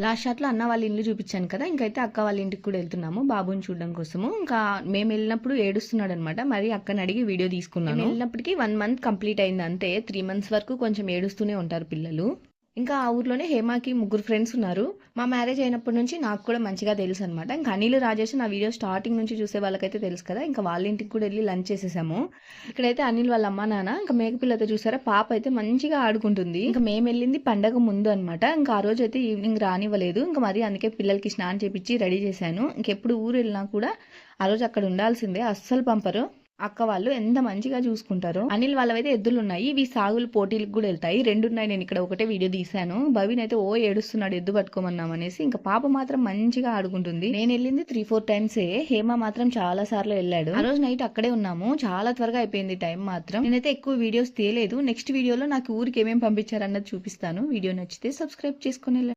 Last షాట్లో అన్న వాళ్ళ ఇల్లు చూపించాను కదా, ఇంకైతే అక్క వాళ్ళ ఇంటికి కూడా వెళ్తున్నాము బాబుని చూడడం కోసము. ఇంకా మేము వెళ్ళినప్పుడు ఏడుస్తున్నాడు అనమాట. మరి అక్కని అడిగి వీడియో తీసుకున్నాను. వెళ్ళినప్పటికీ 1 మంత్ కంప్లీట్ అయింది అంతే. 3 మంత్స్ వరకు కొంచెం ఏడుస్తూనే ఉంటారు పిల్లలు. ఇంకా ఆ ఊర్లోనే హేమాకి 3 ఫ్రెండ్స్ ఉన్నారు. మా మ్యారేజ్ అయినప్పటి నుంచి నాకు కూడా మంచిగా తెలుసు అనమాట. ఇంకా అనిల్ రాజేష్ నా వీడియో స్టార్టింగ్ నుంచి చూసే వాళ్ళకైతే తెలుసు కదా, ఇంకా వాళ్ళ ఇంటికి కూడా వెళ్ళి లంచ్ చేసేసాము. ఇక్కడైతే అనిల్ వాళ్ళ అమ్మ నాన్న ఇంకా మేకపిల్లతో చూసారా, పాప అయితే మంచిగా ఆడుకుంటుంది. ఇంకా మేము వెళ్ళింది పండగ ముందు అనమాట. ఇంకా ఆ రోజు అయితే ఈవినింగ్ రానివ్వలేదు. ఇంకా మరి అందుకే పిల్లలకి స్నానం చేపించి రెడీ చేశాను. ఇంకెప్పుడు ఊరు వెళ్ళినా కూడా ఆ రోజు అక్కడ ఉండాల్సిందే, అస్సలు పంపరు. అక్క వాళ్ళు ఎంత మంచిగా చూసుకుంటారు. అనిల్ వాళ్ళవైతే ఎద్దులు ఉన్నాయి, ఇవి సాగులు పోటీలకు కూడా వెళ్తాయి. 2 ఉన్నాయి. నేను ఇక్కడ ఒకటే వీడియో తీశాను. భవిన్ అయితే ఏడుస్తున్నాడు ఎద్దు పట్టుకోమన్నాం అనేసి. ఇంకా పాప మాత్రం మంచిగా ఆడుకుంటుంది. నేను వెళ్ళింది 3-4 టైమ్సే. హేమ మాత్రం చాలా సార్లు వెళ్ళాడు. ఆ రోజు నైట్ అక్కడే ఉన్నాము. చాలా త్వరగా అయిపోయింది టైం మాత్రం. నేనైతే ఎక్కువ వీడియోస్ తీయలేదు. నెక్స్ట్ వీడియోలో నాకు ఊరికి ఏమేమి పంపించారన్నది చూపిస్తాను. వీడియో నచ్చితే సబ్స్క్రైబ్ చేసుకుని